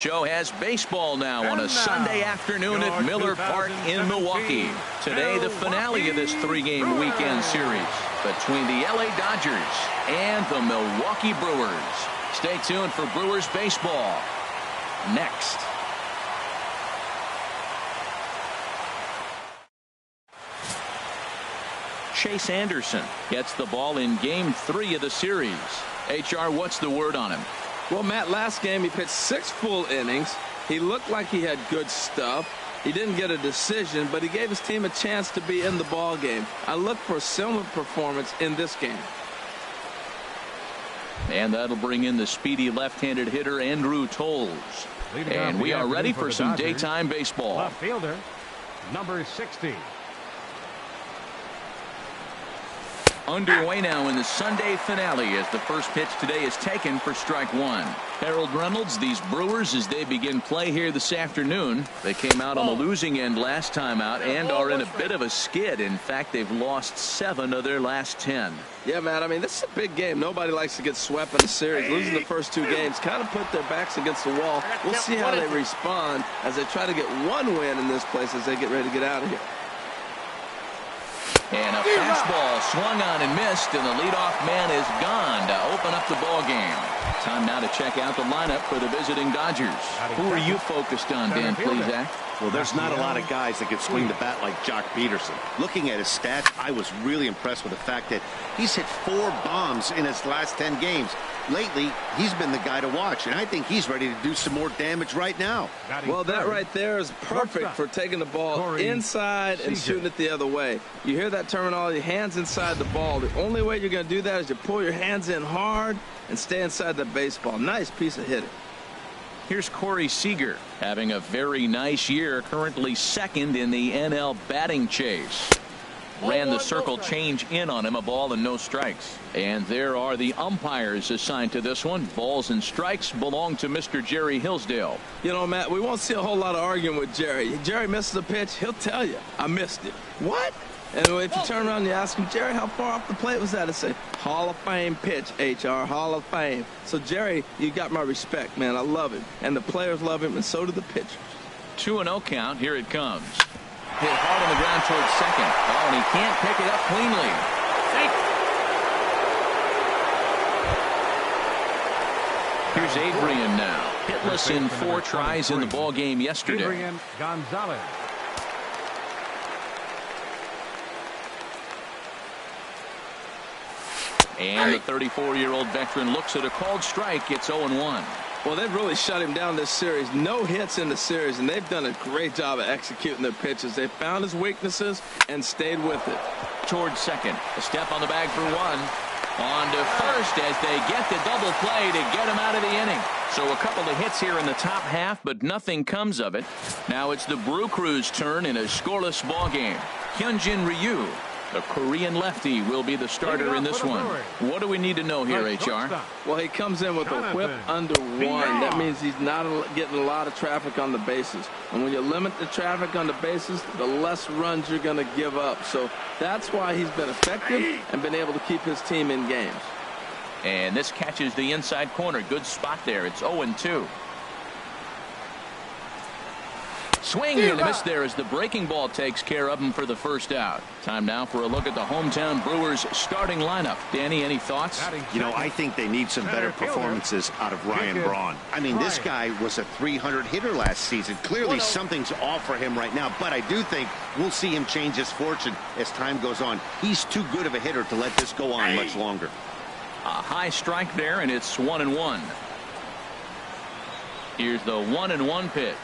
Show has baseball now on a Sunday afternoon at Miller Park in Milwaukee. Today, the finale of this three-game weekend series between the LA Dodgers and the Milwaukee Brewers. Stay tuned for Brewers baseball next. Chase Anderson gets the ball in Game 3 of the series. HR, what's the word on him? Well, Matt, last game he pitched 6 full innings. He looked like he had good stuff. He didn't get a decision, but he gave his team a chance to be in the ball game. I look for a similar performance in this game. And that'll bring in the speedy left-handed hitter Andrew Toles. And we are ready for some daytime baseball. Left fielder, number 60. Underway now in the Sunday finale as the first pitch today is taken for strike one. Harold Reynolds, these Brewers, as they begin play here this afternoon, they came out on the losing end last time out and are in a bit of a skid. In fact, they've lost 7 of their last 10. Yeah, Matt, I mean, this is a big game. Nobody likes to get swept in the series. Losing the first 2 games kind of put their backs against the wall. We'll see how they respond as they try to get one win in this place as they get ready to get out of here. And a fastball swung on and missed, and the leadoff man is gone to open up the ball game. Time now to check out the lineup for the visiting Dodgers. Who are you focused on, Dan Plesac? Well, there's not a lot of guys that can swing the bat like Jock Peterson. Looking at his stats, I was really impressed with the fact that he's hit 4 bombs in his last 10 games. Lately, he's been the guy to watch, and I think he's ready to do some more damage right now. Well, that right there is perfect for taking the ball inside and shooting it the other way. You hear that terminology, hands inside the ball. The only way you're going to do that is you pull your hands in hard and stay inside the baseball. Nice piece of hitting. Here's Corey Seager having a very nice year, currently second in the NL batting chase. Ran the circle change in on him, a ball and no strikes. And there are the umpires assigned to this one. Balls and strikes belong to Mr. Jerry Hillsdale. You know, Matt, we won't see a whole lot of arguing with Jerry. Jerry misses a pitch, he'll tell you, I missed it. What? And if you turn around and you ask him, Jerry, how far off the plate was that? He'll say, Hall of Fame pitch, HR, Hall of Fame. So, Jerry, you got my respect, man. I love him. And the players love him, and so do the pitchers. 2-0 count. Here it comes. Hit hard on the ground towards second. Oh, and he can't pick it up cleanly. Here's Adrian now. Hitless in 4 tries in the ball game yesterday. Adrian Gonzalez. And the 34-year-old veteran looks at a called strike. It's 0-1. Well, they've really shut him down this series. No hits in the series, and they've done a great job of executing their pitches. They found his weaknesses and stayed with it. Towards second. A step on the bag for 1. On to first as they get the double play to get him out of the inning. So a couple of hits here in the top half, but nothing comes of it. Now it's the Brew Crew's turn in a scoreless ball game. Hyunjin Ryu, the Korean lefty, will be the starter in this one. What do we need to know here, HR? Well, he comes in with a whip under 1. That means he's not getting a lot of traffic on the bases. And when you limit the traffic on the bases, the less runs you're going to give up. So that's why he's been effective and been able to keep his team in games. And this catches the inside corner. Good spot there. It's 0-2. Swing and a miss there as the breaking ball takes care of him for the first out. Time now for a look at the hometown Brewers starting lineup. Danny, any thoughts? You know, I think they need some better performances out of Ryan Braun. I mean, this guy was a 300 hitter last season. Clearly something's off for him right now, but I do think we'll see him change his fortune as time goes on. He's too good of a hitter to let this go on much longer. A high strike there, and it's 1-1. Here's the 1-1 pitch.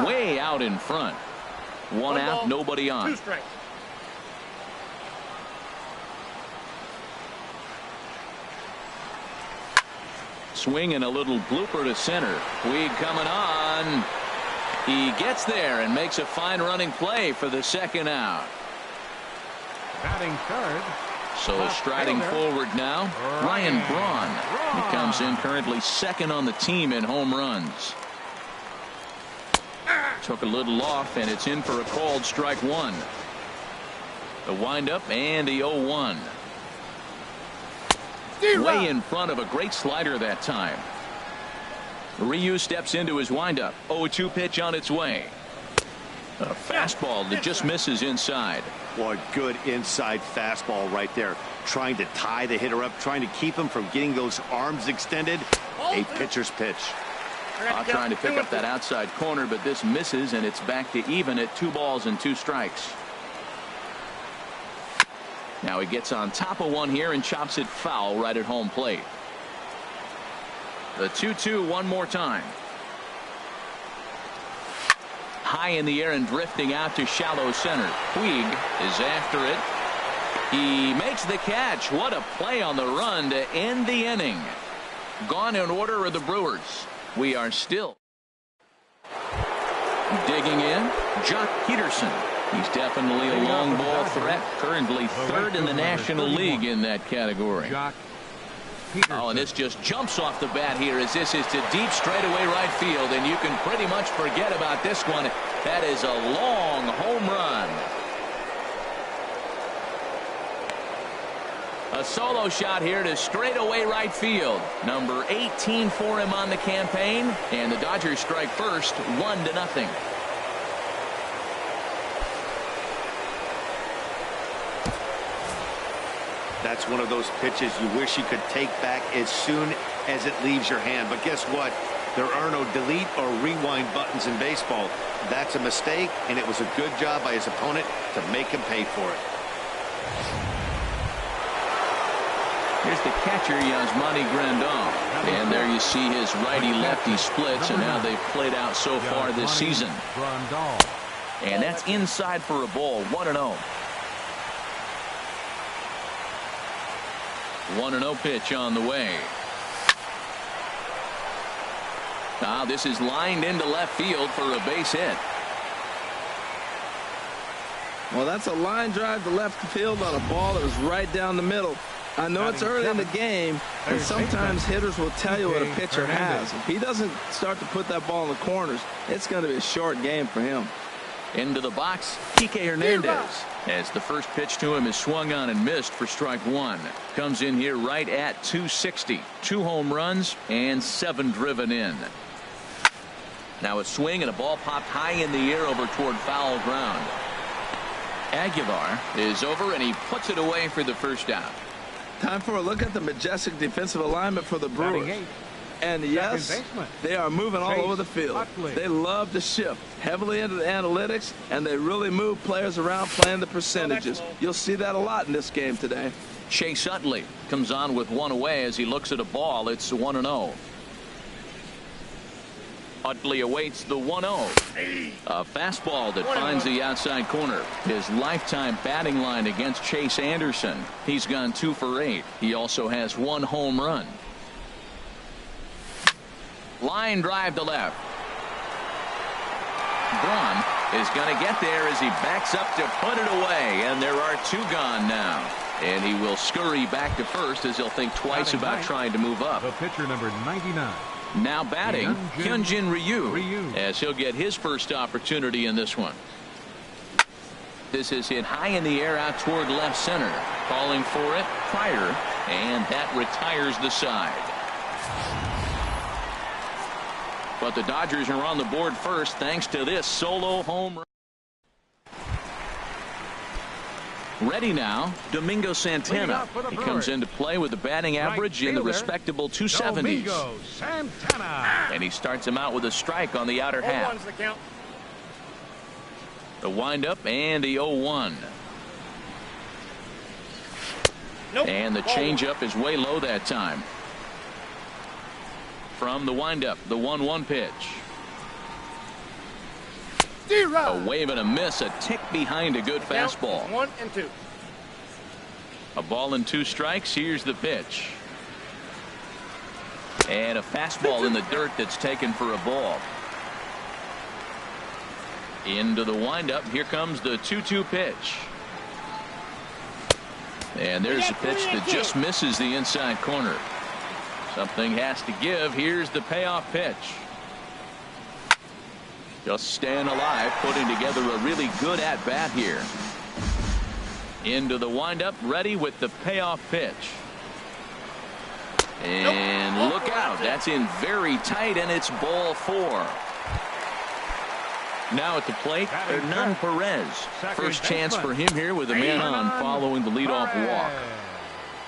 Way out in front. 1 out, nobody on. 2 strikes. Swing and a little blooper to center. Puig coming on. He gets there and makes a fine running play for the 2nd out. Batting third. So striding forward now, Ryan Braun. He comes in currently 2nd on the team in home runs. Took a little off, and it's in for a called strike 1. The windup and the 0-1. Way in front of a great slider that time. Ryu steps into his windup. 0-2 pitch on its way. A fastball that just misses inside. Boy, good inside fastball right there. Trying to tie the hitter up, trying to keep him from getting those arms extended. A pitcher's pitch. Trying to pick up that outside corner, but this misses, and it's back to even at 2 balls and 2 strikes. Now he gets on top of one here and chops it foul right at home plate. The 2-2 one more time. High in the air and drifting out to shallow center. Puig is after it. He makes the catch. What a play on the run to end the inning. Gone in order are the Brewers. We are still digging in. Jock Peterson. He's definitely a long ball threat. Currently 3rd in the National League in that category. Oh, and this just jumps off the bat here as this is to deep straightaway right field, and you can pretty much forget about this one. That is a long home run. A solo shot here to straightaway right field. Number 18 for him on the campaign, and the Dodgers strike first, 1-0. That's one of those pitches you wish you could take back as soon as it leaves your hand. But guess what? There are no delete or rewind buttons in baseball. That's a mistake, and it was a good job by his opponent to make him pay for it. Here's the catcher, Yasmani Grandal. And there you see his righty-lefty splits, and how they've played out so far this season. And that's inside for a ball, 1-0. 1-0 pitch on the way. This is lined into left field for a base hit. Well, that's a line drive to left field on a ball that was right down the middle. I know it's early in the game, and sometimes hitters will tell you what a pitcher has. If he doesn't start to put that ball in the corners, it's going to be a short game for him. Into the box, Kike Hernandez. As the first pitch to him is swung on and missed for strike 1. Comes in here right at 260. 2 home runs and 7 driven in. Now a swing and a ball popped high in the air over toward foul ground. Aguilar is over, and he puts it away for the first out. Time for a look at the majestic defensive alignment for the Brewers. And yes, they are moving all over the field. They love to shift heavily into the analytics, and they really move players around playing the percentages. You'll see that a lot in this game today. Chase Utley comes on with 1 away as he looks at a ball. It's 1-0. Utley awaits the 1-0. A fastball that finds the outside corner. His lifetime batting line against Chase Anderson. He's gone 2 for 8. He also has 1 home run. Line drive to left. Braun is going to get there as he backs up to put it away, and there are 2 gone now. And he will scurry back to first as he'll think twice about trying to move up. The pitcher number 99. Now batting, Hyunjin Ryu, as he'll get his first opportunity in this one. This is hit high in the air out toward left center. Calling for it, Pryor, and that retires the side. But the Dodgers are on the board first thanks to this solo home run. Ready now, Domingo Santana. He comes into play with a batting average in the respectable 270s. And he starts him out with a strike on the outer half. The windup and the 0-1. And the changeup is way low that time. From the windup, the 1-1 pitch. A wave and a miss, a tick behind a good fastball. 1 and 2. A ball and 2 strikes. Here's the pitch. And a fastball in the dirt that's taken for a ball. Into the windup. Here comes the 2-2 pitch. And there's a pitch that just misses the inside corner. Something has to give. Here's the payoff pitch. Just staying alive, putting together a really good at-bat here. Into the windup, ready with the payoff pitch. And look out. That's in very tight, and it's ball 4. Now at the plate, Hernan Perez. First chance for him here with a man on following the leadoff walk.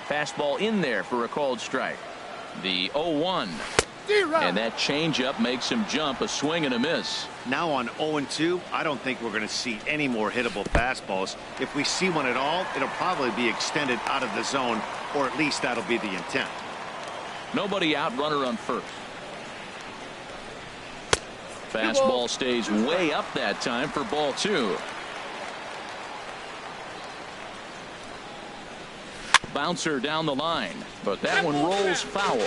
Fastball in there for a called strike. The 0-1. And that changeup makes him jump, a swing and a miss. Now on 0-2, I don't think we're going to see any more hittable fastballs. If we see one at all, it'll probably be extended out of the zone, or at least that'll be the intent. Nobody out, runner on first. Fastball stays way up that time for ball 2. Bouncer down the line, but that one rolls foul.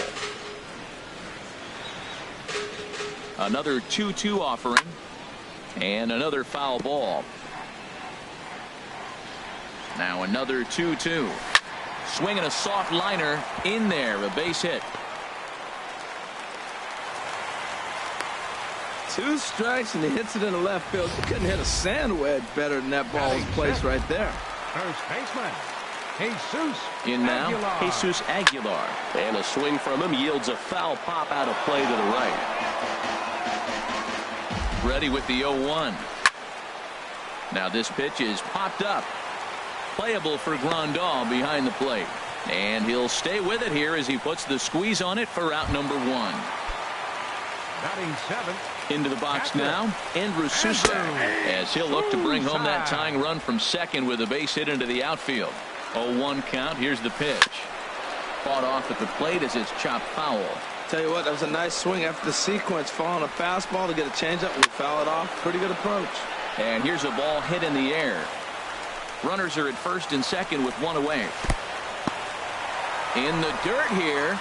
Another 2-2 offering, and another foul ball. Now another 2-2. Swinging a soft liner in there, a base hit. 2 strikes and he hits it in the left field. You couldn't hit a sand wedge better than that ball was placed right there. First baseman, Jesus In now, Aguilar. Jesus Aguilar. And a swing from him yields a foul pop out of play to the right. Ready with the 0-1. Now this pitch is popped up. Playable for Grandal behind the plate. And he'll stay with it here as he puts the squeeze on it for out number 1. Batting 7th. Into the box now, Andrew Susac, as he'll look to bring home that tying run from second with a base hit into the outfield. 0-1 count. Here's the pitch. Fought off at the plate as it's chopped foul. Tell you what, that was a nice swing after the sequence. Following a fastball to get a changeup and foul it off. Pretty good approach. And here's a ball hit in the air. Runners are at first and second with 1 away. In the dirt here.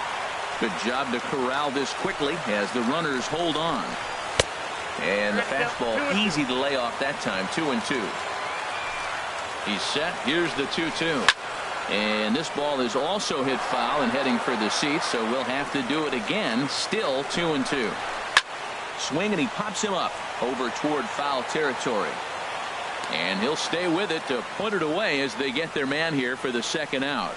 Good job to corral this quickly as the runners hold on. And the fastball easy to lay off that time. 2-2. He's set. Here's the 2-2. And this ball is also hit foul and heading for the seats, so we'll have to do it again. Still 2-2. Swing, and he pops him up over toward foul territory. And he'll stay with it to put it away as they get their man here for the second out.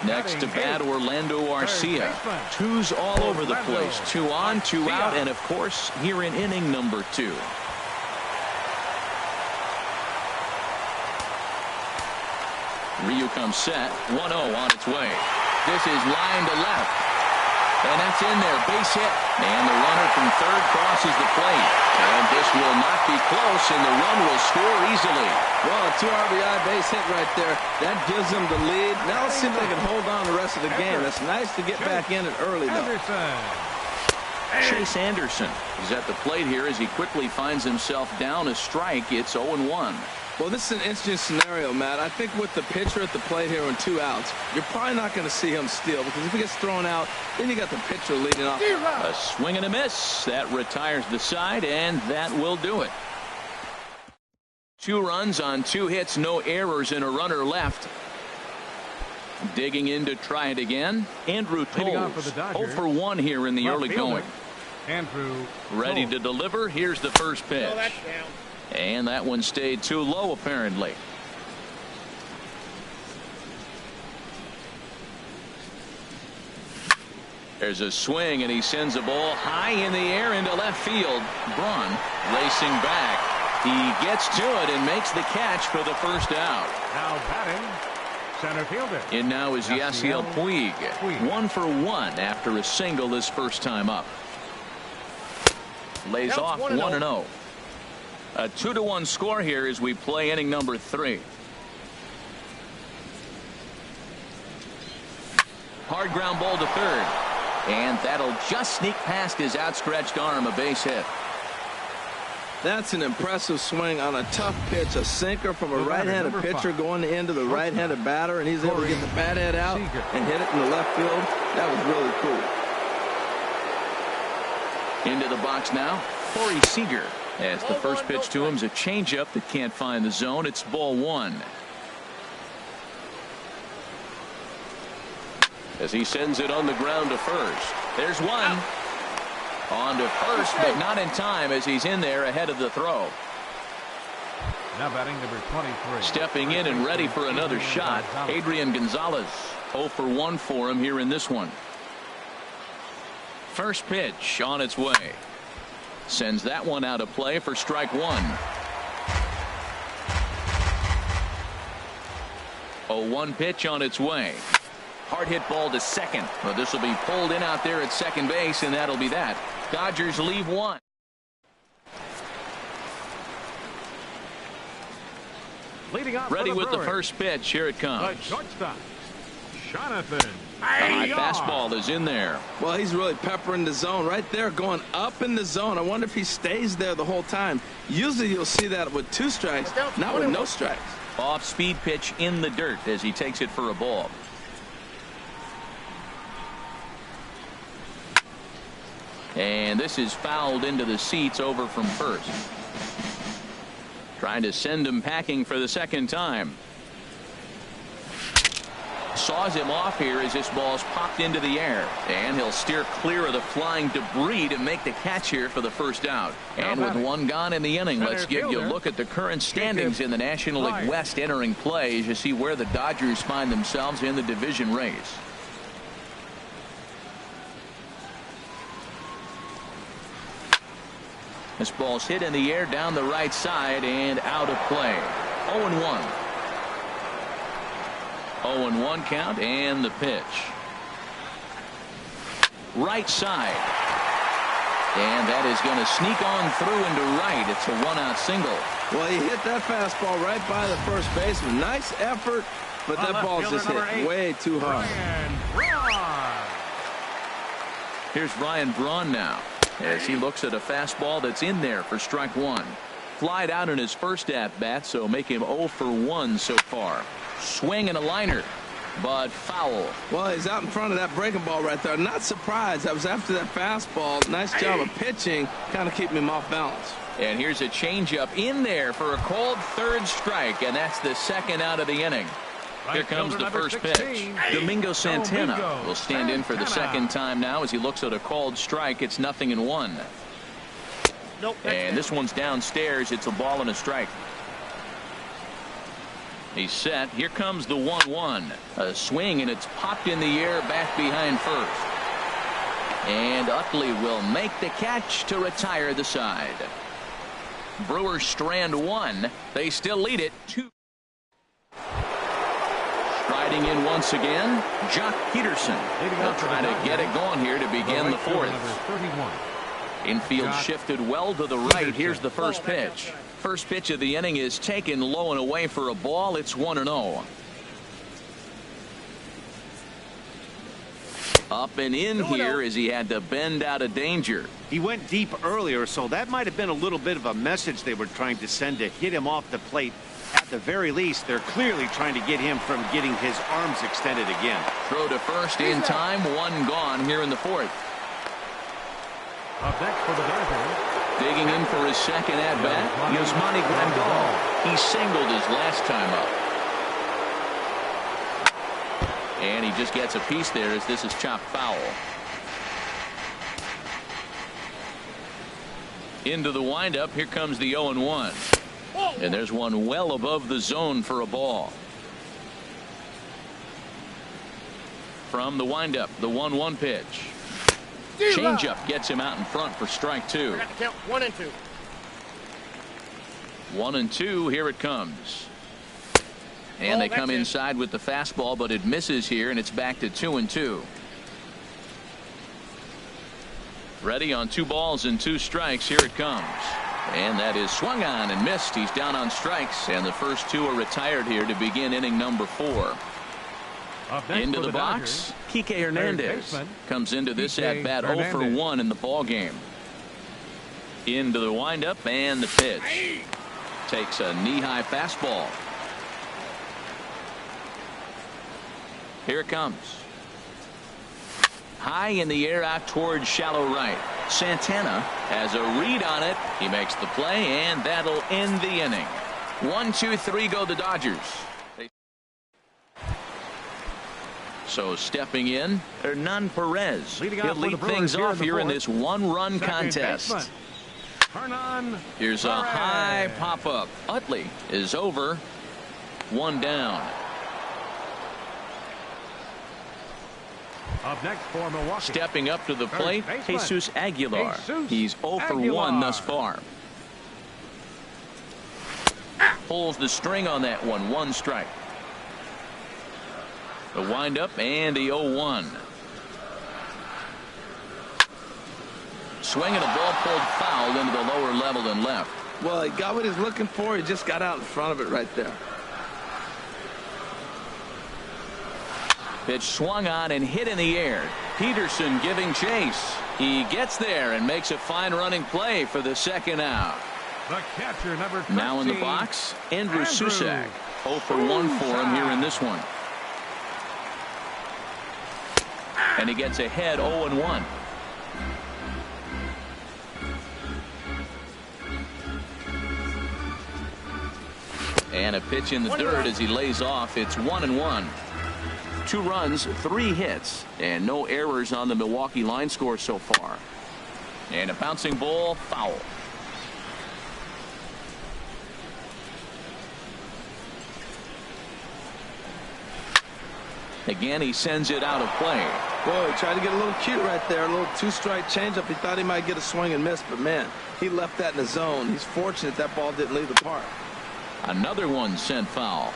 Next to bat, Orlando Arcia. 2s all over the place. 2 on, 2 out, and of course here in inning number 2. Ryu comes set. 1-0 on its way. This is line to left. And that's in there. Base hit. And the runner from third crosses the plate. And this will not be close, and the run will score easily. Well, a 2 RBI base hit right there. That gives them the lead. Now let's see if they can hold on the rest of the game. It's nice to get back in it early, though. Chase Anderson is at the plate here as he quickly finds himself down a strike. It's 0-1. Well, this is an interesting scenario, Matt. I think with the pitcher at the plate here and 2 outs, you're probably not going to see him steal, because if he gets thrown out, then you got the pitcher leading off. A swing and a miss. That retires the side, and that will do it. 2 runs on 2 hits, no errors, and a runner left. Digging in to try it again, Andrew Toles. 0 for 1 here in the early going. Andrew ready to deliver. Here's the first pitch. And that one stayed too low, apparently. There's a swing, and he sends a ball high in the air into left field. Braun racing back. He gets to it and makes the catch for the first out. Now batting, center fielder. And now is Yasiel Puig. 1 for 1 after a single his first time up. Lays off 1-0. A 2-1 score here as we play inning number 3. Hard ground ball to third. And that'll just sneak past his outstretched arm, a base hit. That's an impressive swing on a tough pitch. A sinker from a right-handed pitcher going into the right-handed batter, and he's able to get the bat head out and hit it in the left field. That was really cool. Into the box now, Corey Seager. As the first pitch to him is a changeup that can't find the zone. It's ball 1. As he sends it on the ground to first. There's one. On to first, but not in time as he's in there ahead of the throw. Now batting number 23. Stepping in and ready for another shot, Adrian Gonzalez. 0 for 1 for him here in this one. First pitch on its way. Sends that one out of play for strike one. 0-1 pitch on its way. Hard hit ball to second. But this will be pulled in out there at second base, and that'll be that. Dodgers leave one. Leading off Ready for the with the Brewers, first pitch. Here it the comes. shortstop, Jonathan. The high fastball is in there. Well, he's really peppering the zone right there, going up in the zone. I wonder if he stays there the whole time. Usually you'll see that with 2 strikes, not with no strikes. Off speed pitch in the dirt as he takes it for a ball. And this is fouled into the seats over from first. Trying to send him packing for the second time. Saws him off here as this ball's popped into the air. And he'll steer clear of the flying debris to make the catch here for the first out. And with one gone in the inning, let's give you a look at the current standings in the National League West entering play as you see where the Dodgers find themselves in the division race. This ball's hit in the air down the right side and out of play. 0-1. 0-1 count and the pitch. Right side. And that is going to sneak on through into right. It's a 1-out single. Well, he hit that fastball right by the first baseman. Nice effort, but that ball's just hit way too hard. Here's Ryan Braun now as he looks at a fastball that's in there for strike one. Flied out in his first at-bat, so make him 0 for 1 so far. Swing and a liner, but foul. Well, he's out in front of that breaking ball right there. Not surprised. I was after that fastball. Nice job of pitching, kind of keeping him off balance. And here's a changeup in there for a called third strike, and that's the second out of the inning. Here comes the first pitch. Domingo Santana will stand in for the second time now as he looks at a called strike. It's 0-1. And this one's downstairs. It's a ball and a strike. He's set. Here comes the 1-1. A swing, and it's popped in the air back behind first. And Utley will make the catch to retire the side. Brewers strand one. They still lead it 2. Striding in once again, Jock Peterson. They'll try to get it going here to begin the fourth. Infield shifted well to the right. Here's the first pitch. First pitch of the inning is taken low and away for a ball. It's 1-0. Up and in here as he had to bend out of danger. He went deep earlier, so that might have been a little bit of a message they were trying to send to hit him off the plate. At the very least, they're clearly trying to get him from getting his arms extended again. Throw to first in time. One gone here in the fourth. Up next for the Dodgers. Digging in for his second at-bat, Yasmani Grandal. He singled his last time up. And he just gets a piece there as this is chopped foul. Into the windup. Here comes the 0-1. And there's one well above the zone for a ball. From the windup, the 1-1 pitch. Changeup gets him out in front for strike two. 1 and 2. 1 and 2. Here it comes. And they come inside with the fastball, but it misses here, and it's back to 2 and 2. Ready on 2 balls and 2 strikes. Here it comes. And that is swung on and missed. He's down on strikes, and the first 2 are retired here to begin inning number 4. Into the box, Kike Hernandez comes into this at-bat 0 for 1 in the ball game. Into the windup and the pitch. Takes a knee-high fastball. Here it comes. High in the air out towards shallow right. Santana has a read on it. He makes the play, and that'll end the inning. 1, 2, 3 go the Dodgers. So stepping in, Hernan Perez. He'll lead things off here in this 1-run contest. Hernan Here's a Perez. high pop-up. Utley is over. One down. Up next for Milwaukee. Stepping up to the plate, First baseman, Jesus Aguilar. Jesus He's 0 for 1 Aguilar. thus far. Pulls the string on that one. One strike. The windup and the 0-1. Swinging a ball pulled foul into the lower level and left. Well, he got what he's looking for. He just got out in front of it right there. Pitch swung on and hit in the air. Peterson giving chase. He gets there and makes a fine running play for the second out. The catcher, number 13. Now in the box, Andrew Susac. 0 for 1 for him here in this one. And he gets ahead 0-1. And a pitch in the dirt as he lays off. It's 1-1. 2 runs, 3 hits, and no errors on the Milwaukee line score so far. And a bouncing ball, foul. Again, he sends it out of play. Boy, he tried to get a little cute right there. A little 2-strike changeup. He thought he might get a swing and miss, but man, he left that in the zone. He's fortunate that ball didn't leave the park. Another one sent foul.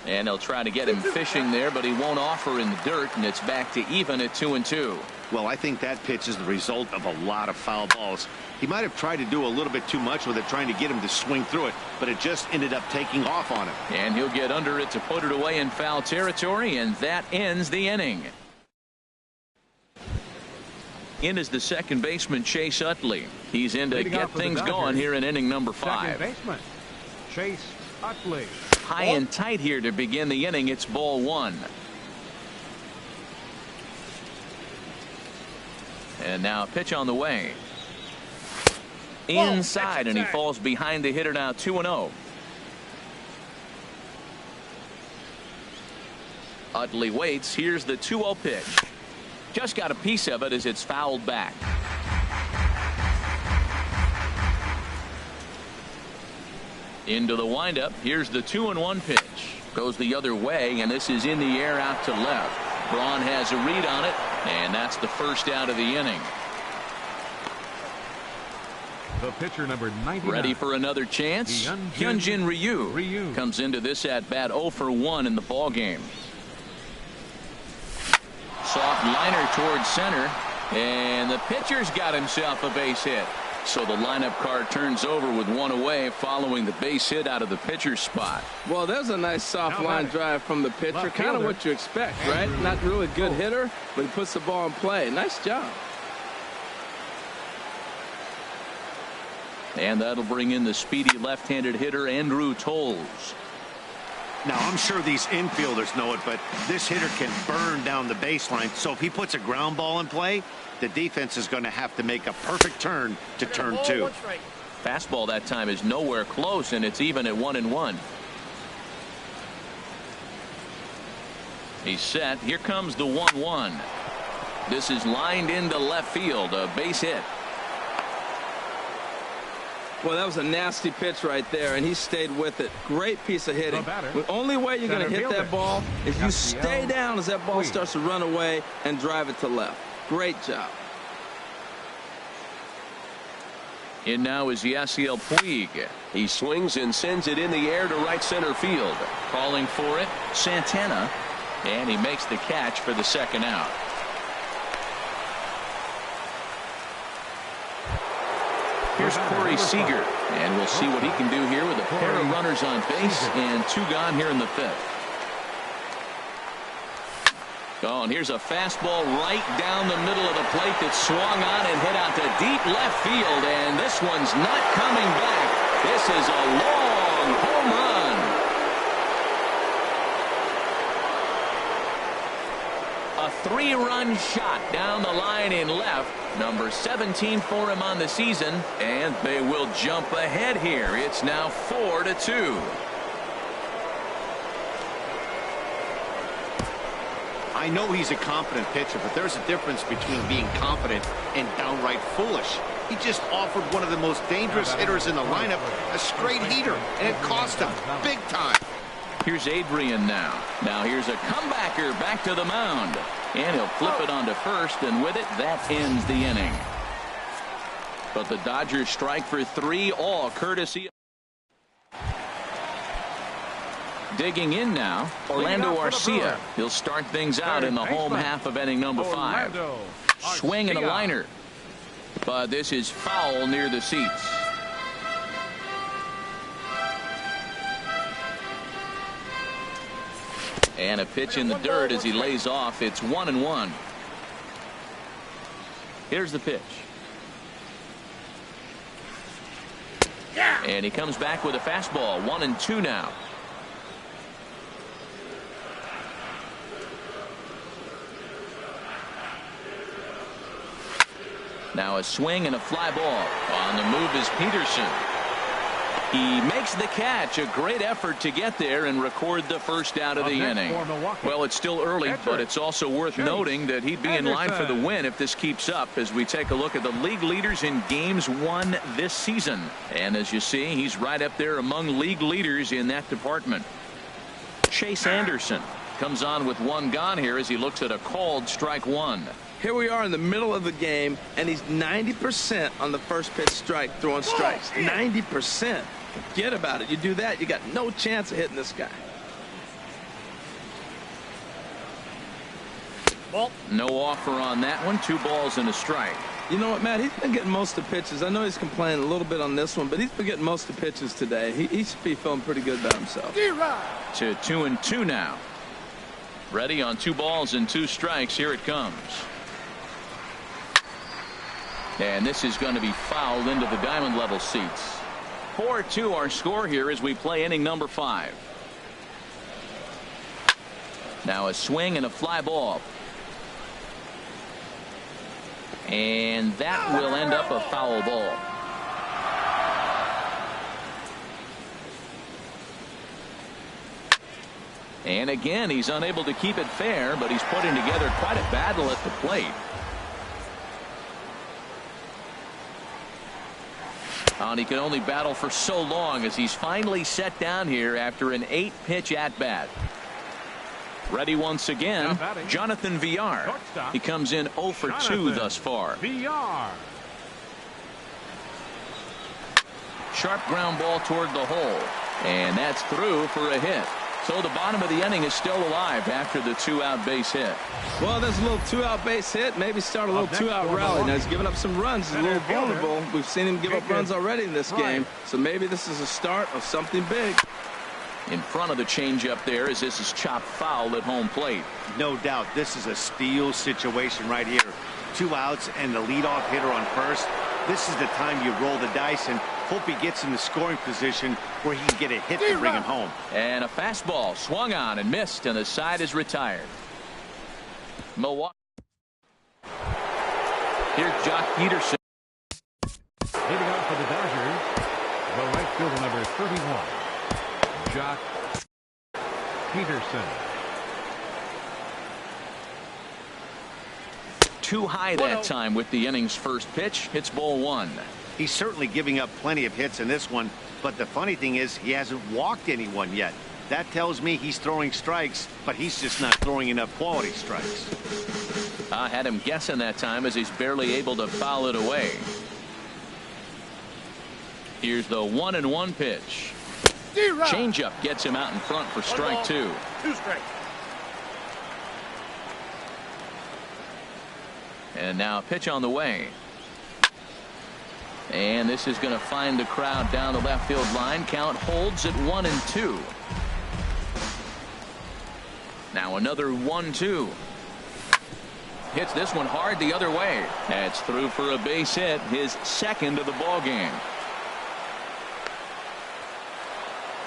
And they'll try to get him fishing there, but he won't offer in the dirt, and it's back to even at 2-2. Well, I think that pitch is the result of a lot of foul balls. He might have tried to do a little bit too much with it, trying to get him to swing through it, but it just ended up taking off on him. And he'll get under it to put it away in foul territory, and that ends the inning. In is the second baseman, Chase Utley. He's in to Leading get off for the things Dodgers, going here in inning number Second 5. baseman, Chase Utley. High and tight here to begin the inning. It's ball 1. And now a pitch on the way. Inside, and he falls behind the hitter now 2-0. Utley waits. Here's the 2-0 pitch. Just got a piece of it as it's fouled back. Into the windup. Here's the 2-1 pitch. Goes the other way, and this is in the air out to left. Braun has a read on it, and that's the first out of the inning. The pitcher, number 99. Ready for another chance? Hyunjin Ryu comes into this at bat 0 for 1 in the ball game. Soft liner towards center, and the pitcher's got himself a base hit. So the lineup card turns over with 1 away following the base hit out of the pitcher's spot. Well, there's a nice soft line drive from the pitcher. Kind of what you expect, right? Not really a good hitter, but he puts the ball in play. Nice job. And that'll bring in the speedy left-handed hitter, Andrew Toles. Now, I'm sure these infielders know it, but this hitter can burn down the baseline. So if he puts a ground ball in play, the defense is going to have to make a perfect turn to turn 2. Fastball that time is nowhere close, and it's even at 1-1. He's set. Here comes the 1-1. This is lined into left field. A base hit. Well, that was a nasty pitch right there, and he stayed with it. Great piece of hitting. The only way you're going to hit that ball is you stay down as that ball starts to run away and drive it to left. Great job. In now is Yasiel Puig. He swings and sends it in the air to right center field. Calling for it, Santana, and he makes the catch for the second out. Here's Corey Seager, and we'll see what he can do here with a pair of runners on base and 2 gone here in the 5th. Oh, and here's a fastball right down the middle of the plate that swung on and hit out to deep left field, and this one's not coming back. This is a long home run. A 3-run shot down the line in left. Number 17 for him on the season, and they will jump ahead here. It's now 4-2. I I know he's a confident pitcher, but there's a difference between being confident and downright foolish. He just offered one of the most dangerous hitters in the lineup a straight heater, and it cost him big time. Here's Adrian now. Now here's a comebacker back to the mound. And he'll flip it onto first, and with it, that ends the inning. But the Dodgers strike for 3, all courtesy. Digging in now, Orlando Arcia. He'll start things out in the home half of inning number 5. Swing and a liner. But this is foul near the seats. And a pitch in the dirt as he lays off. It's 1-1. Here's the pitch. And he comes back with a fastball. 1-2 now. Now a swing and a fly ball. On the move is Peterson. He makes the catch. A great effort to get there and record the first out of the inning. Well, it's still early, but it's also worth noting that he'd be in line for the win if this keeps up as we take a look at the league leaders in games won this season. And as you see, he's right up there among league leaders in that department. Chase Anderson comes on with 1 gone here as he looks at a called strike 1. Here we are in the middle of the game, and he's 90% on the first pitch strike, throwing strikes. 90%. Forget about it. You do that, you got no chance of hitting this guy. No offer on that one. 2 balls and a strike. You know what, Matt? He's been getting most of the pitches. I know he's complaining a little bit on this one, but he's been getting most of the pitches today. He should be feeling pretty good about himself. To 2-2 now. Ready on 2 balls and 2 strikes. Here it comes. And this is going to be fouled into the diamond level seats. 4-2 our score here as we play inning number 5. Now a swing and a fly ball. And that will end up a foul ball. And again, he's unable to keep it fair, but he's putting together quite a battle at the plate. And he can only battle for so long as he's finally set down here after an 8-pitch at-bat. Ready once again, Jonathan Villar. He comes in 0 for 2 thus far. Villar. Sharp ground ball toward the hole. And that's through for a hit. So the bottom of the inning is still alive after the 2-out base hit. Well, there's a little 2-out base hit. Maybe start a little 2-out rally. Now he's giving up some runs. He's a little vulnerable. We've seen him give up runs already in this game. So maybe this is a start of something big. In front of the changeup there as this is chopped foul at home plate. No doubt this is a steal situation right here. 2 outs and the leadoff hitter on first. This is the time you roll the dice and hope he gets in the scoring position where he can get a hit to bring him home. And a fastball swung on and missed, and the side is retired. Milwaukee. Here's Jock Peterson. Hitting out for the Dodgers, the right fielder number 31, Jock Peterson. Too high that time with the inning's first pitch. Hits ball 1. He's certainly giving up plenty of hits in this one, but the funny thing is he hasn't walked anyone yet. That tells me he's throwing strikes, but he's just not throwing enough quality strikes. I had him guessing that time as he's barely able to foul it away. Here's the 1-1 pitch. Changeup gets him out in front for strike 2. 2 strikes. And now a pitch on the way. And this is going to find the crowd down the left field line. Count holds at 1-2. Now another 1-2. Hits this one hard the other way. That's through for a base hit, his second of the ball game.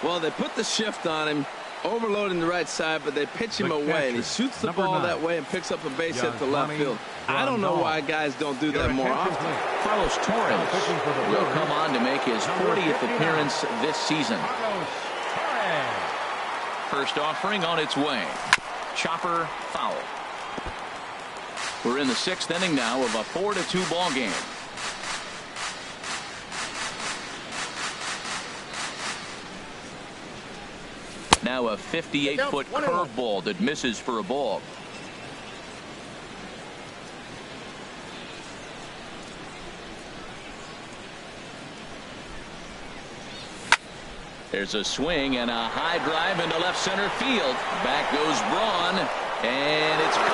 Well, they put the shift on him, overloading the right side, but they pitch him away, and he shoots the ball that way and picks up a base hit to left field. I don't know why guys don't do that more often. Carlos Torres will come on to make his 40th appearance this season. First offering on its way. Chopper foul. We're in the 6th inning now of a 4-2 ball game. Now a 58-foot curveball that misses for a ball. There's a swing and a high drive into left center field. Back goes Braun, and it's gone.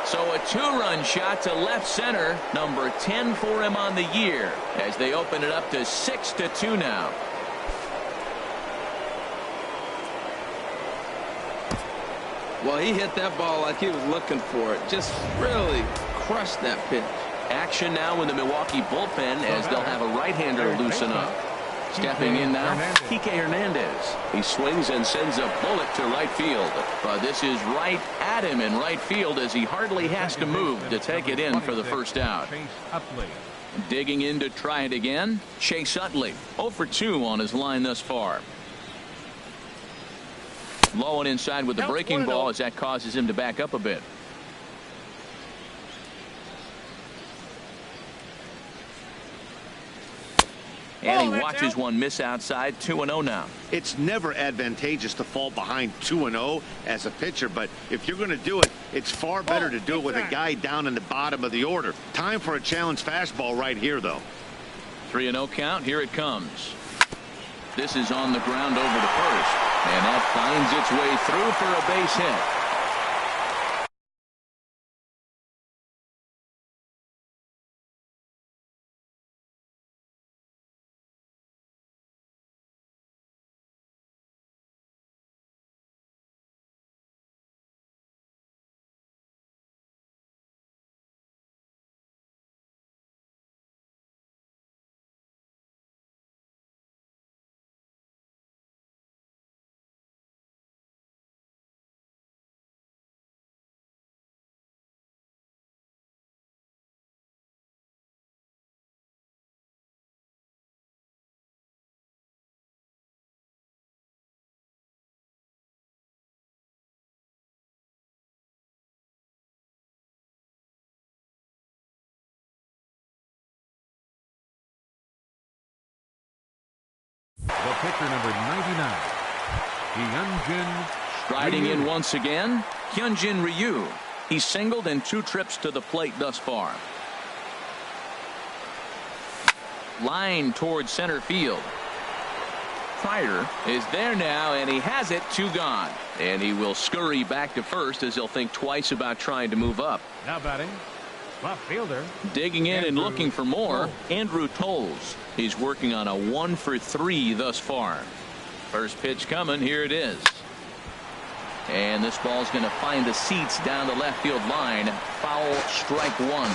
So a 2-run shot to left center, number 10 for him on the year, as they open it up to 6-2 now. Well, he hit that ball like he was looking for it. Just really crushed that pitch. Action now in the Milwaukee bullpen as they'll have a right-hander loosen up. Stepping in now, Kike Hernandez. He swings and sends a bullet to right field. But this is right at him in right field as he hardly has to move to take it in for the first out. Digging in to try it again, Chase Utley. 0 for 2 on his line thus far. Low and inside with the breaking ball as that causes him to back up a bit. And he watches one miss outside. 2-0 now. It's never advantageous to fall behind 2-0 as a pitcher, but if you're going to do it, it's far better to do it with a guy down in the bottom of the order. Time for a challenge fastball right here, though. 3-0 count. Here it comes. This is on the ground over to first, and that finds its way through for a base hit. The pitcher, number 99, Hyunjin. Striding Ryu. in once again, Hyunjin Ryu. He's singled in 2 trips to the plate thus far. Line towards center field. Pryor is there now, and he has it. 2 gone. And he will scurry back to first as he'll think twice about trying to move up. Now batting, left fielder. Digging in and Andrew looking for more, Toles. Andrew Toles. He's working on a 1 for 3 thus far. First pitch coming. Here it is. And this ball's going to find the seats down the left field line. Foul, strike 1.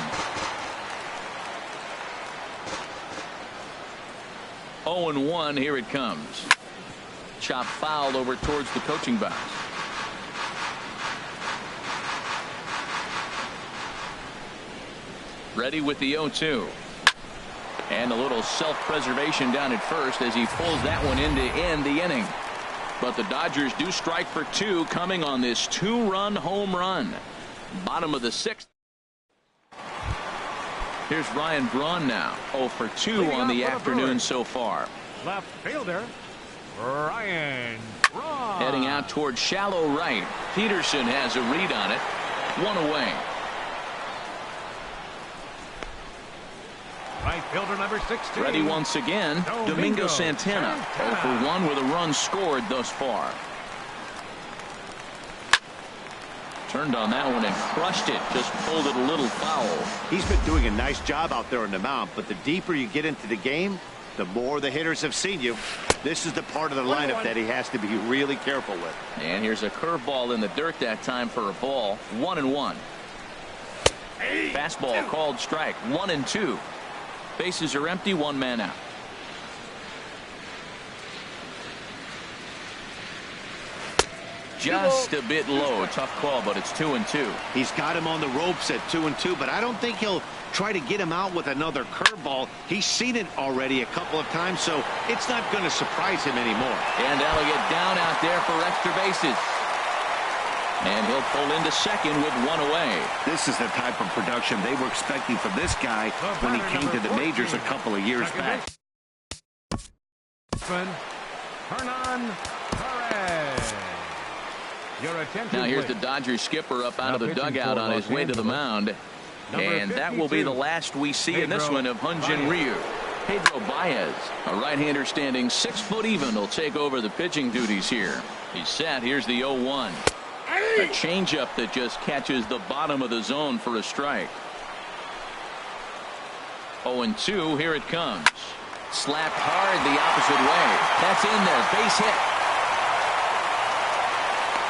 0-1. Here it comes. Chop foul over towards the coaching box. Ready with the 0-2. And a little self-preservation down at first as he pulls that one in to end the inning. But the Dodgers do strike for 2 coming on this 2-run home run. Bottom of the 6th. Here's Ryan Braun now. 0 for 2 on the afternoon so far. Left fielder, Ryan Braun. Heading out towards shallow right. Peterson has a read on it. 1 away. Right fielder, number 16. Ready once again. Domingo Santana. 0 for 1 with a run scored thus far. Turned on that one and crushed it. Just pulled it a little foul. He's been doing a nice job out there on the mound, but the deeper you get into the game, the more the hitters have seen you. This is the part of the lineup that he has to be really careful with. And here's a curveball in the dirt that time for a ball. 1-1. Fastball called strike. 1-2. Bases are empty. 1 man out. just a bit low. Tough call, but it's 2-2. He's got him on the ropes at 2-2, but I don't think he'll try to get him out with another curveball. He's seen it already a couple of times, so it's not going to surprise him anymore. And that'll get down out there for extra bases. And he'll pull into second with one away. This is the type of production they were expecting from this guy when he came to the majors a couple of years back. Hernan Perez. Your attention, now here's please. the Dodgers skipper up out of the pitching dugout for on his Los way to the Angeles. mound. Number And that will be 52, the last we see in this Pedro one of Hyun-Jin Ryu. Pedro Baez, a right-hander standing 6 foot even, will take over the pitching duties here. He's set. Here's the 0-1. A changeup that just catches the bottom of the zone for a strike. 0-2. Here it comes. Slapped hard the opposite way. That's in there. Base hit.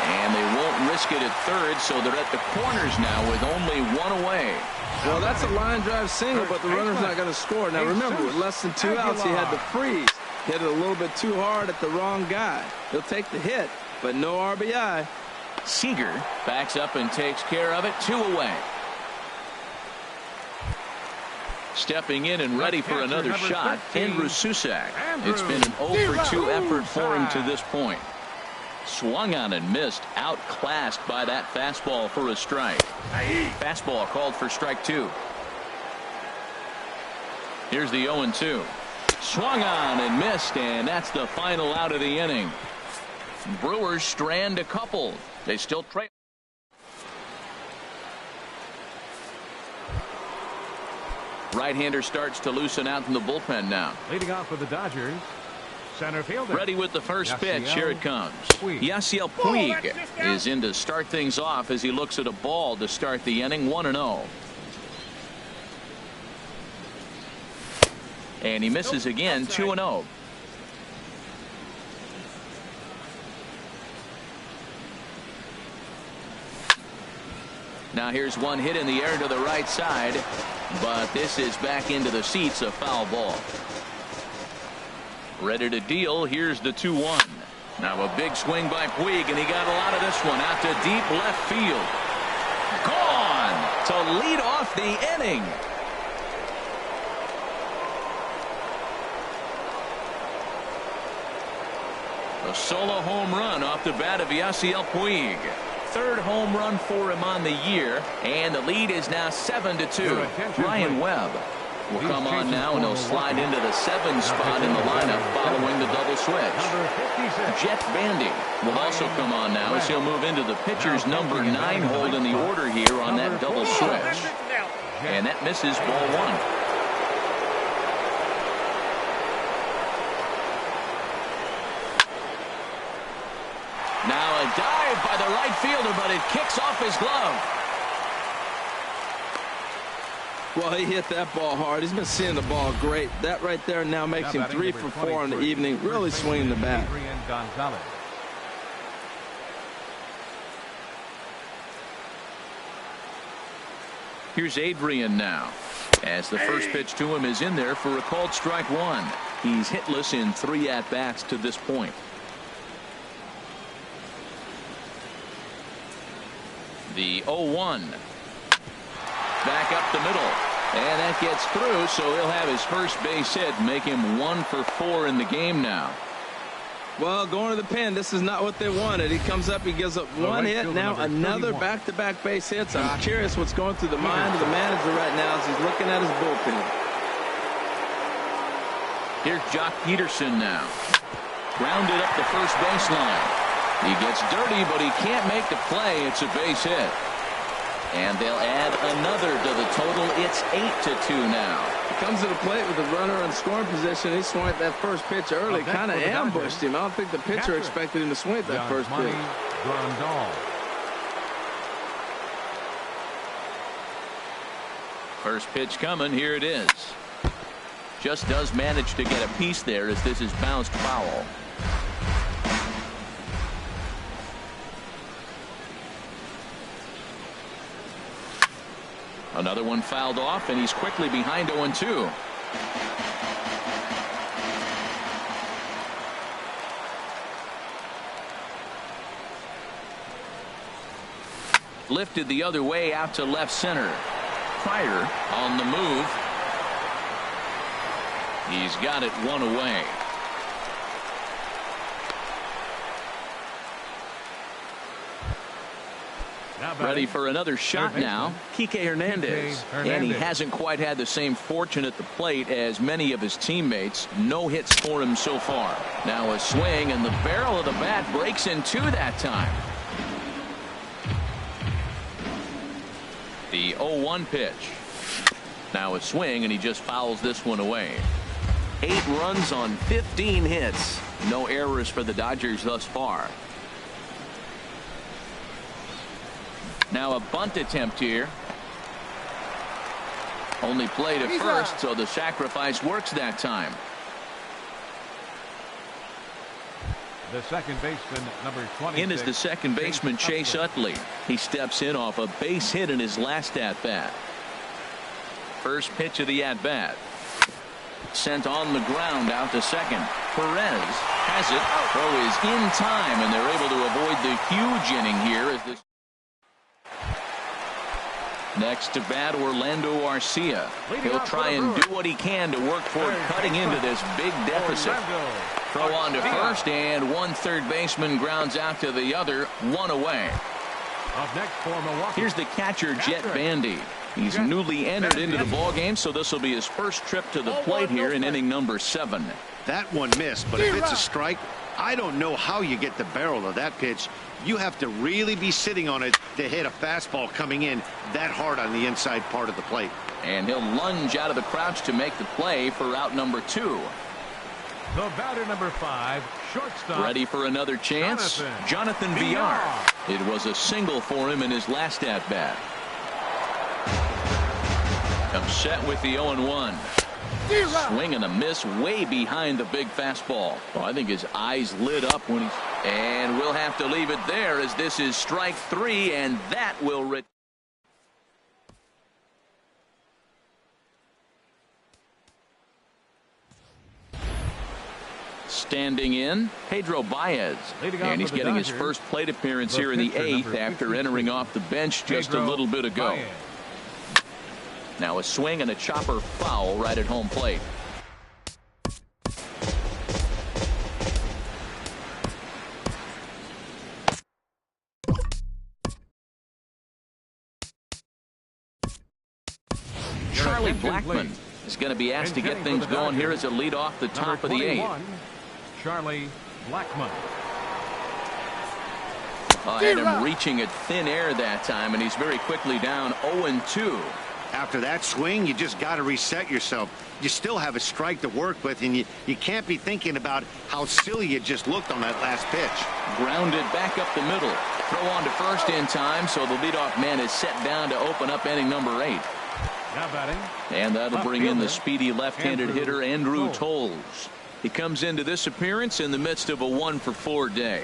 And they won't risk it at third, so they're at the corners now with only one away. Well, that's a line drive single, but the runner's not going to score. Now, remember, with less than 2 outs, he had to freeze. Hit it a little bit too hard at the wrong guy. He'll take the hit, but no RBI. Seager backs up and takes care of it. 2 away. Stepping in and ready for another shot, Andrew Susac. It's been an 0-for-2 effort for him to this point. Swung on and missed, outclassed by that fastball for a strike. Fastball called for strike 2. Here's the 0-2. Swung on and missed, and that's the final out of the inning. Brewers strand a couple. They still trail. Right-hander starts to loosen out in the bullpen now. Leading off for the Dodgers, center fielder. Ready with the first pitch. Yasiel Here it comes. Puig. Yasiel Puig is in to start things off as he looks at a ball to start the inning. 1-0. And he misses again. 2-0. Now here's one hit in the air to the right side, but this is back into the seats, a foul ball. Ready to deal. Here's the 2-1. Now a big swing by Puig, and he got a lot of this one out to deep left field. Gone to lead off the inning. A solo home run off the bat of Yasiel Puig. 3rd home run for him on the year, and the lead is now 7-2. Ryan Webb will come on now, and he'll slide into the 7 spot in the lineup following the double switch. Jeff Bandy will also come on now as he'll move into the pitcher's number 9 hold in the order here on that double switch. And that misses ball 1. Now a dive by the right fielder, but it kicks off his glove. Well, he hit that ball hard. He's been seeing the ball great. That right there now makes him 3 for 4 in the evening. Really swinging the bat. Here's Adrian now, as the first pitch to him is in there for a called strike 1. He's hitless in 3 at-bats to this point. The 0-1. Back up the middle. And that gets through, so he'll have his first base hit, make him 1 for 4 in the game now. Well, going to the pen, this is not what they wanted. He comes up, he gives up 1 hit, now another back-to-back base hits. I'm curious what's going through the mind of the manager right now as he's looking at his bullpen. Here's Jock Peterson now. Grounded up the first baseline. He gets dirty, but he can't make the play. It's a base hit. And they'll add another to the total. It's 8-2 now. He comes to the plate with a runner in scoring position. He swung at that first pitch early, kind of ambushed him. I don't think the pitcher expected him to swing at that first pitch. First pitch coming. Here it is. Just does manage to get a piece there as this is bounced foul. Another one fouled off, and he's quickly behind 0-2. Lifted the other way out to left center. Pryor on the move. He's got it one away. Ready for another shot now. Kike Hernandez. And he hasn't quite had the same fortune at the plate as many of his teammates. No hits for him so far. Now a swing, and the barrel of the bat breaks in two that time. The 0-1 pitch. Now a swing, and he just fouls this one away. 8 runs on 15 hits. No errors for the Dodgers thus far. Now a bunt attempt here. Only played at first, so the sacrifice works that time. The second baseman, number 26. In is the second baseman, Chase Utley. He steps in off a base hit in his last at-bat. First pitch of the at-bat. Sent on the ground out to second. Perez has it. Throw is in time, and they're able to avoid the huge inning here as this. Next to bat, Orlando Arcia. He'll try and do what he can to work toward cutting into this big deficit. Throw on to first, and one third baseman grounds out to the other, one away. Up next for Milwaukee. Here's the catcher, Jet Bandy. He's newly entered into the ballgame, so this will be his first trip to the plate here in inning number 7. That one missed, but if it's a strike, I don't know how you get the barrel of that pitch. You have to really be sitting on it to hit a fastball coming in that hard on the inside part of the plate. And he'll lunge out of the crouch to make the play for out number 2. The batter, number 5, shortstop. Ready for another chance? Jonathan Villar. It was a single for him in his last at-bat. Upset with the 0-1. Swing and a miss way behind the big fastball. Well, I think his eyes lit up when he. And we'll have to leave it there as this is strike 3, and that will. Standing in, Pedro Baez. And he's getting his first plate appearance here in the 8th after entering off the bench just a little bit ago. Now a swing and a chopper foul right at home plate. Charlie Blackmon is going to be asked to get things going here as a lead off the top of the 8th. Charlie Blackmon. Had him reaching at thin air that time, and he's very quickly down 0-2. After that swing, you just got to reset yourself. You still have a strike to work with, and you can't be thinking about how silly you just looked on that last pitch. Grounded back up the middle. Throw on to first in time, so the leadoff man is set down to open up inning number 8. Now batting. And that'll bring in the speedy left-handed hitter Andrew Toles. He comes into this appearance in the midst of a 1-for-4 day.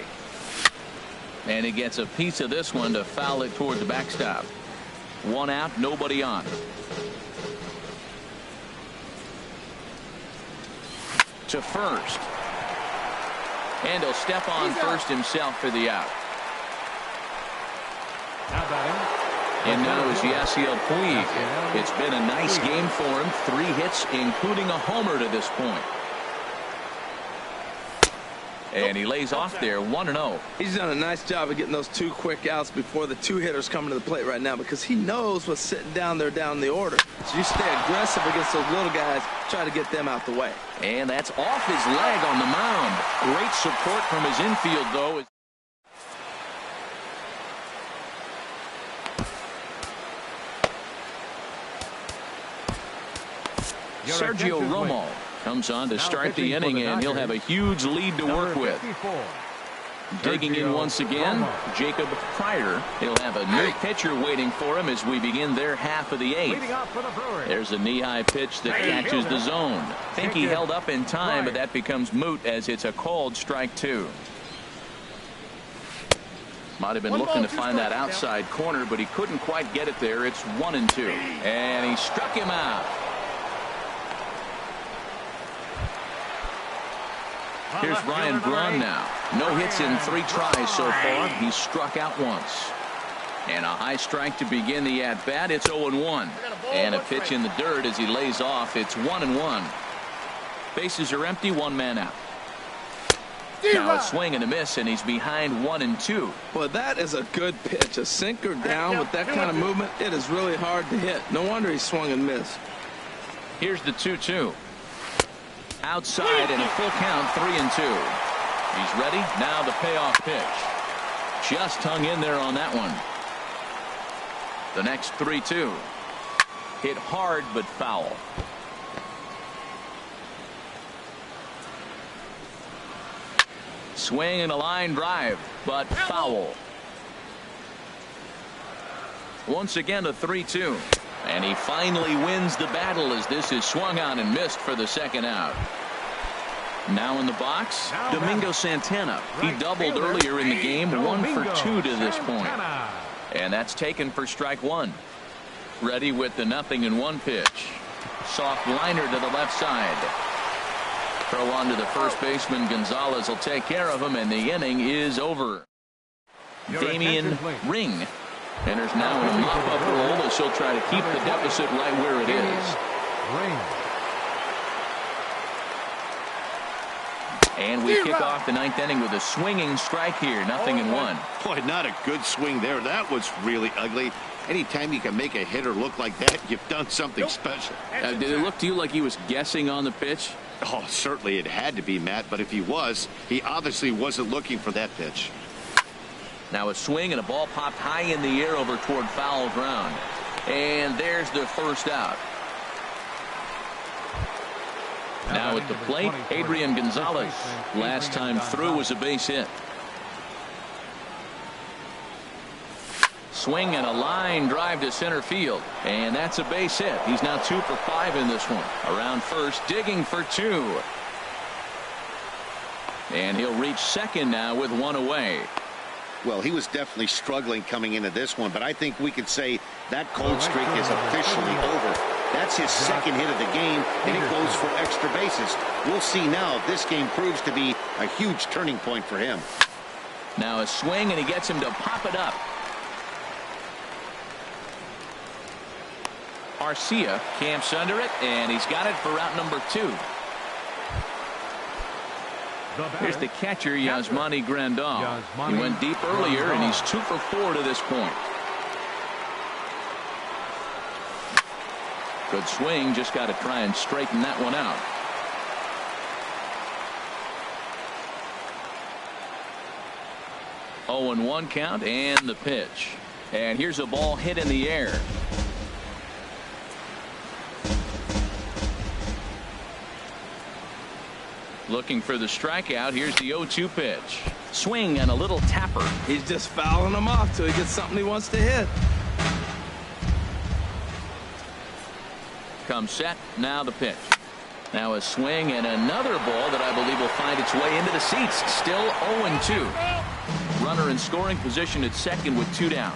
And he gets a piece of this one to foul it toward the backstop. 1 out, nobody on. To first. And he'll step on first himself for the out. Now batting. And now is Yasiel Puig. It's been a nice game for him. 3 hits, including a homer to this point. And he lays off there 1-0. He's done a nice job of getting those 2 quick outs before the 2 hitters coming to the plate right now, because he knows what's sitting down there down the order. So you stay aggressive against those little guys, try to get them out the way. And that's off his leg on the mound. Great support from his infield, though. Sergio Romo comes on to start the inning, and he'll have a huge lead to work with. Digging in once again, Jacob Pryor. He'll have a new pitcher waiting for him as we begin their half of the 8th. There's a knee-high pitch that catches the zone. Think he held up in time, but that becomes moot as it's a called strike 2. Might have been looking to find that outside corner, but he couldn't quite get it there. It's 1-2. And he struck him out. Here's Ryan Braun now. No hits in 3 tries so far. He's struck out once. And a high strike to begin the at-bat. It's 0-1. And a pitch in the dirt as he lays off. It's 1-1. Bases are empty, one man out. Now a swing and a miss, and he's behind 1-2. Well, that is a good pitch. A sinker down with that kind of movement, it is really hard to hit. No wonder he swung and missed. Here's the 2-2. Outside and a full count, 3-2. He's ready. Now the payoff pitch. Just hung in there on that one. The next 3-2. Hit hard but foul. Swing and a line drive, but foul. Once again, a 3-2. And he finally wins the battle as this is swung on and missed for the second out. Now in the box, Domingo Santana. He doubled earlier in the game, 1 for 2 to this point. And that's taken for strike one. Ready with the 0-1 pitch. Soft liner to the left side. Throw on to the first baseman. Gonzalez will take care of him, and the inning is over. Damian Ring enters now in a mop-up role as he'll try to keep the deficit right where it is. And we kick off the 9th inning with a swinging strike here. 0-1. Boy, not a good swing there. That was really ugly. Anytime you can make a hitter look like that, you've done something special. Did it look to you like he was guessing on the pitch? Oh, certainly it had to be, Matt, but if he was, he obviously wasn't looking for that pitch. Now a swing and a ball popped high in the air over toward foul ground. And there's the first out. Now at the plate, Adrian Gonzalez. Last time through was a base hit. Swing and a line drive to center field. And that's a base hit. He's now 2 for 5 in this one. Around first, digging for 2. And he'll reach second now with 1 away. Well, he was definitely struggling coming into this one, but I think we could say that cold streak is officially over. That's his second hit of the game, and it goes for extra bases. We'll see now if this game proves to be a huge turning point for him. Now a swing, and he gets him to pop it up. Arcia camps under it, and he's got it for out number 2. Here's the catcher, Yasmani Grandal. He went deep earlier, and he's 2 for 4 to this point. Good swing, just got to try and straighten that one out. Oh, and 1 count, and the pitch. And here's a ball hit in the air. Looking for the strikeout. Here's the 0-2 pitch. Swing and a little tapper. He's just fouling him off till he gets something he wants to hit. Comes set. Now the pitch. Now a swing and another ball that I believe will find its way into the seats. Still 0-2. Runner in scoring position at second with 2 down.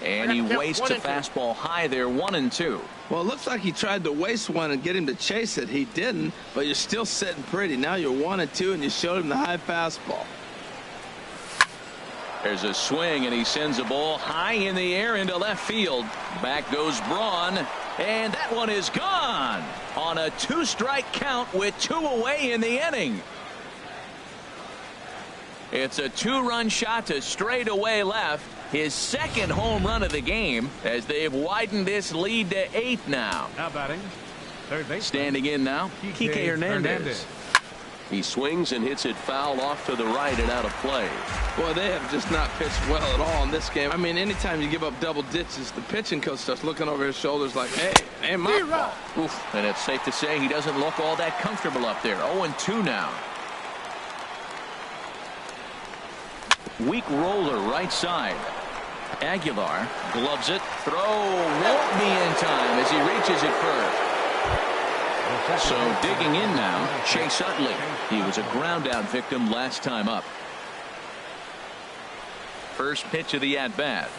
And he wastes a fastball high there, 1-2. Well, it looks like he tried to waste one and get him to chase it. He didn't, but you're still sitting pretty. Now you're 1-2, and you showed him the high fastball. There's a swing, and he sends a ball high in the air into left field. Back goes Braun, and that one is gone on a 2-strike count with 2 away in the inning. It's a 2-run shot to straightaway left. His second home run of the game as they've widened this lead to 8 now. Now batting, third base. Standing in now, Kike Hernandez. He swings and hits it foul off to the right and out of play. Boy, they have just not pitched well at all in this game. I mean, anytime you give up double ditches, the pitching coach starts looking over his shoulders like, hey, ain't my fault. Oof, and it's safe to say he doesn't look all that comfortable up there. 0-2 now. Weak roller right side. Aguilar gloves it. Throw won't be in time as he reaches it first. So digging in now, Chase Utley. He was a ground out victim last time up. First pitch of the at bat.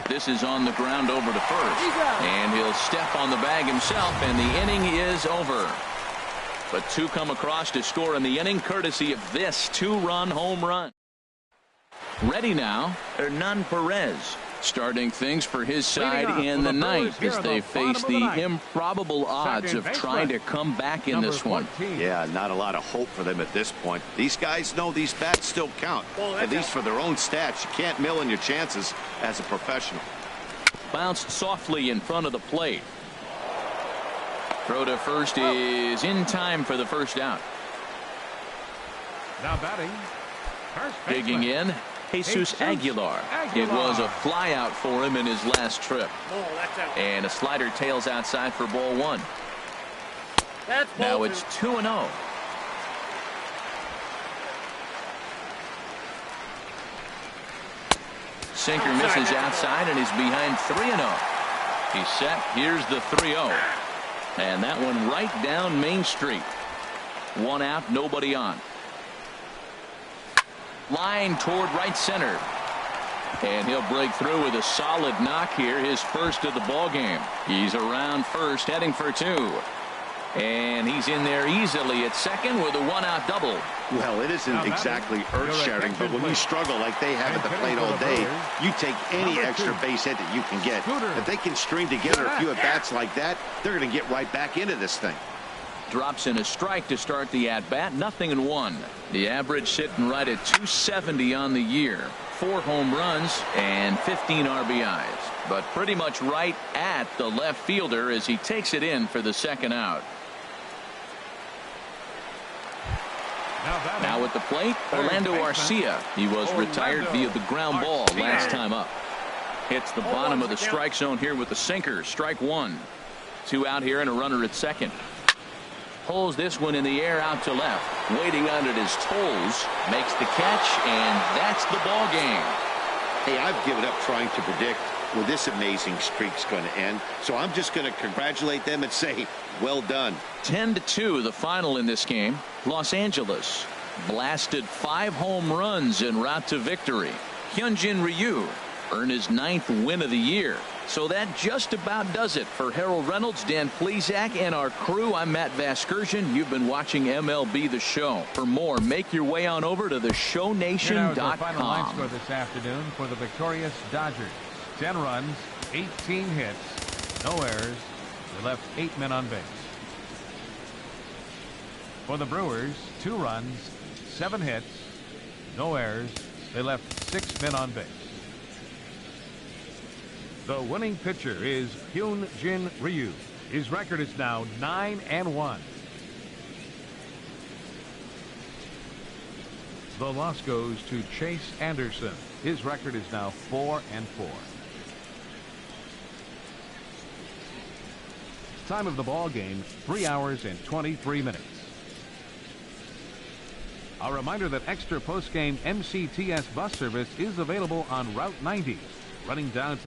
This is on the ground over to first. And he'll step on the bag himself, and the inning is over. But 2 come across to score in the inning courtesy of this 2-run home run. Ready now, Hernan Perez. Starting things for his side in the ninth as they face the improbable odds of trying to come back in this one. Yeah, not a lot of hope for them at this point. These guys know these bats still count, at least for their own stats. You can't mill in your chances as a professional. Bounced softly in front of the plate. Throw to first is in time for the first out. Now batting. Digging in, Jesus Aguilar. It was a fly out for him in his last trip. And a slider tails outside for ball one. Now it's 2-0. Sinker misses outside and he's behind 3-0. He's set. Here's the 3-0. And that one right down Main Street. One out, nobody on. Line toward right center. And he'll break through with a solid knock here, his first of the ball game. He's around first, heading for two. And he's in there easily at second with a one-out double. Well, it isn't exactly earth-shattering, but when you struggle like they have at the plate all day, you take any extra base hit that you can get. If they can string together a few at-bats like that, they're going to get right back into this thing. Drops in a strike to start the at-bat, 0-1. The average sitting right at 270 on the year. 4 home runs and 15 RBIs. But pretty much right at the left fielder as he takes it in for the second out. Now at the plate, Orlando Arcia. He was retired via the ground ball last time up. Hits the bottom of the strike zone here with the sinker. Strike one. 2 out here and a runner at second. Pulls this one in the air out to left. Waiting on it his toes. Makes the catch, and that's the ball game. Hey, I've given up trying to predict where this amazing streak's going to end. So I'm just going to congratulate them and say, well done. 10-2 the final in this game. Los Angeles blasted 5 home runs en route to victory. Hyunjin Ryu earned his 9th win of the year. So that just about does it for Harold Reynolds, Dan Plesac, and our crew. I'm Matt Vasgersian. You've been watching MLB The Show. For more, make your way on over to theshownation.com. Here now is our final line score this afternoon for the victorious Dodgers. 10 runs, 18 hits, no errors. They left 8 men on base. For the Brewers, 2 runs, 7 hits, no errors. They left 6 men on base. The winning pitcher is Hyunjin Ryu. His record is now 9-1. The loss goes to Chase Anderson. His record is now 4-4. Time of the ball game, 3 hours and 23 minutes. A reminder that extra post-game MCTS bus service is available on Route 90, running down